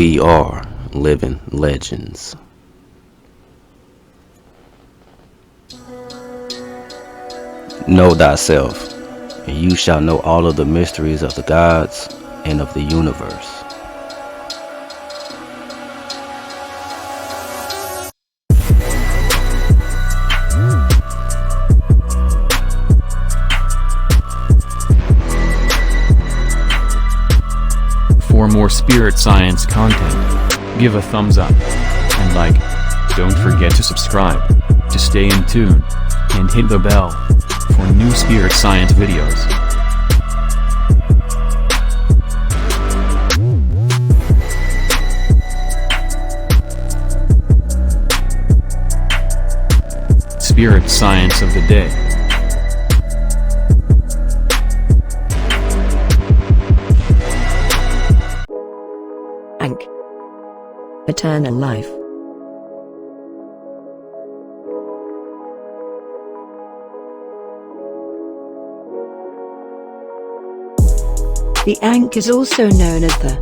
We are living legends. Know thyself, and you shall know all of the mysteries of the gods and of the universe. For more spirit science content, give a thumbs up and like. Don't forget to subscribe to stay in tune, and hit the bell for new spirit science videos. Spirit science of the day. Ankh. Eternal life. The Ankh is also known as the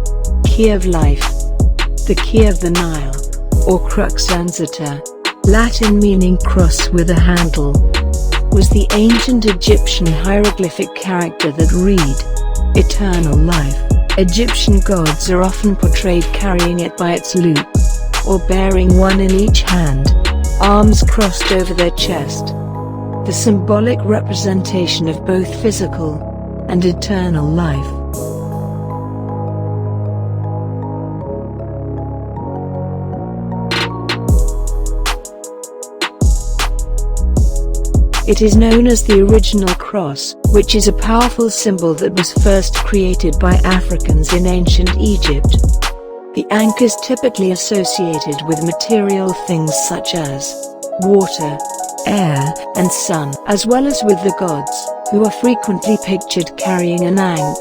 key of life, the key of the Nile, or crux ansata, Latin meaning cross with a handle, was the ancient Egyptian hieroglyphic character that read, eternal life. Egyptian gods are often portrayed carrying it by its loop, or bearing one in each hand, arms crossed over their chest. The symbolic representation of both physical and eternal life. It is known as the original cross, which is a powerful symbol that was first created by Africans in ancient Egypt. The Ankh is typically associated with material things such as water, air, and sun, as well as with the gods, who are frequently pictured carrying an Ankh.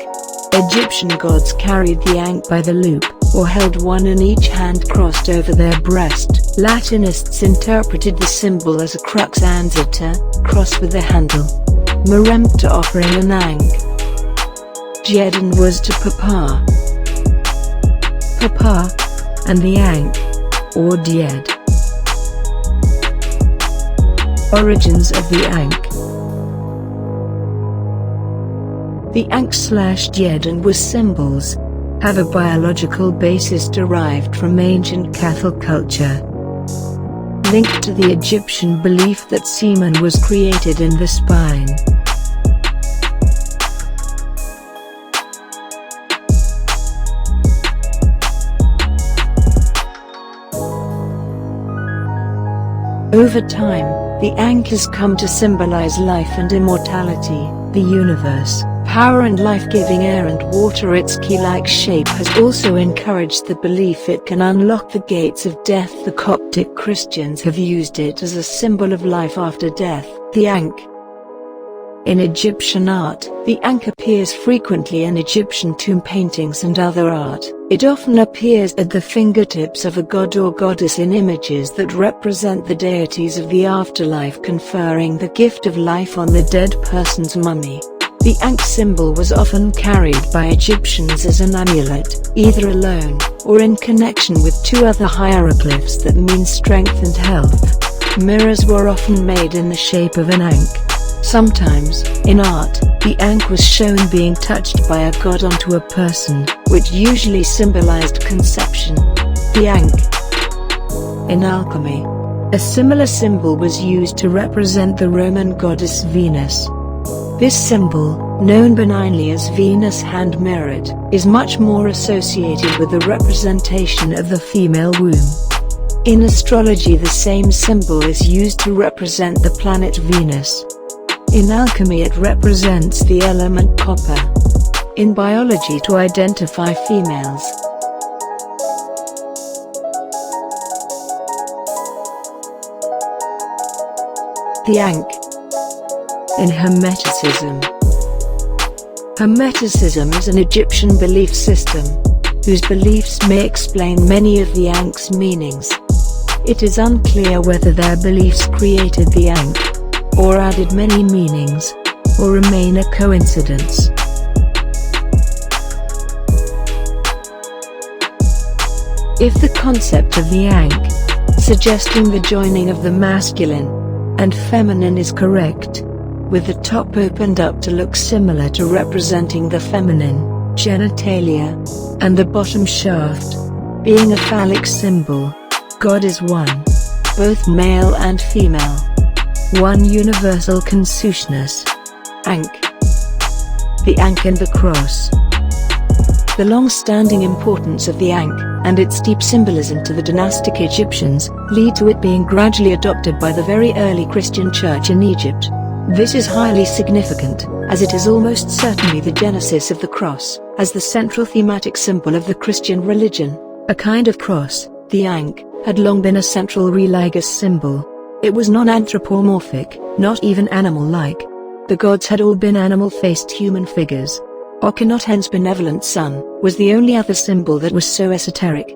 Egyptian gods carried the Ankh by the loop, or held one in each hand crossed over their breast. Latinists interpreted the symbol as a crux ansata, cross with a handle. Merempta offering an Ankh. Djedon was to Papa, and the Ankh, or Djed. Origins of the Ankh. The Ankh/Djedon was symbols, have a biological basis derived from ancient Catholic culture, linked to the Egyptian belief that semen was created in the spine. Over time, the Ankh has come to symbolize life and immortality, the universe, power and life-giving air and water. Its key-like shape has also encouraged the belief it can unlock the gates of death. The Coptic Christians have used it as a symbol of life after death. The Ankh. In Egyptian art, the Ankh appears frequently in Egyptian tomb paintings and other art. It often appears at the fingertips of a god or goddess in images that represent the deities of the afterlife, conferring the gift of life on the dead person's mummy. The Ankh symbol was often carried by Egyptians as an amulet, either alone, or in connection with two other hieroglyphs that mean strength and health. Mirrors were often made in the shape of an Ankh. Sometimes, in art, the Ankh was shown being touched by a god onto a person, which usually symbolized conception. The Ankh. In alchemy, a similar symbol was used to represent the Roman goddess Venus. This symbol, known benignly as Venus hand-mirrored, is much more associated with the representation of the female womb. In astrology, the same symbol is used to represent the planet Venus. In alchemy, it represents the element copper. In biology, to identify females. The Ankh. In Hermeticism. Hermeticism is an Egyptian belief system, whose beliefs may explain many of the Ankh's meanings. It is unclear whether their beliefs created the Ankh, or added many meanings, or remain a coincidence. If the concept of the Ankh, suggesting the joining of the masculine and feminine, is correct, with the top opened up to look similar to representing the feminine genitalia, and the bottom shaft being a phallic symbol, God is one, both male and female. One universal consciousness. Ankh. The Ankh and the Cross. The long-standing importance of the Ankh, and its deep symbolism to the dynastic Egyptians, lead to it being gradually adopted by the very early Christian church in Egypt. This is highly significant, as it is almost certainly the genesis of the cross, as the central thematic symbol of the Christian religion. A kind of cross, the Ankh, had long been a central religious symbol. It was non-anthropomorphic, not even animal-like. The gods had all been animal-faced human figures. Akhenaten's benevolent son was the only other symbol that was so esoteric.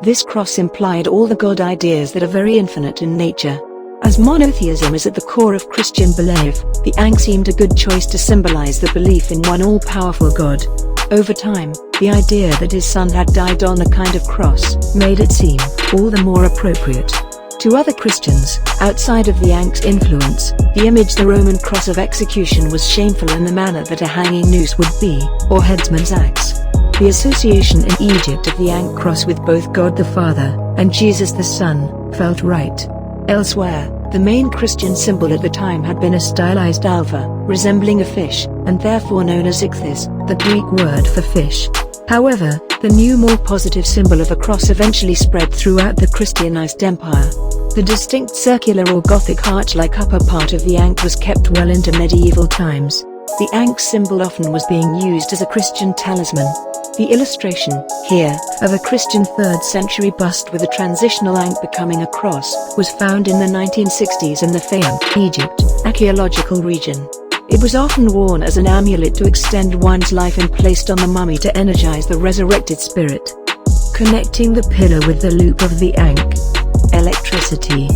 This cross implied all the God ideas that are very infinite in nature. As monotheism is at the core of Christian belief, the Ankh seemed a good choice to symbolize the belief in one all-powerful God. Over time, the idea that his son had died on a kind of cross made it seem all the more appropriate. To other Christians, outside of the Ankh's influence, the image the Roman cross of execution was shameful in the manner that a hanging noose would be, or headsman's axe. The association in Egypt of the Ankh cross with both God the Father and Jesus the Son felt right. Elsewhere, the main Christian symbol at the time had been a stylized alpha, resembling a fish, and therefore known as ichthys, the Greek word for fish. However, the new more positive symbol of a cross eventually spread throughout the Christianized empire. The distinct circular or Gothic arch-like upper part of the Ankh was kept well into medieval times. The Ankh symbol often was being used as a Christian talisman. The illustration, here, of a Christian 3rd century bust with a transitional Ankh becoming a cross, was found in the 1960s in the Fayum, Egypt, archaeological region. It was often worn as an amulet to extend one's life and placed on the mummy to energize the resurrected spirit. Connecting the pillar with the loop of the Ankh. Electricity.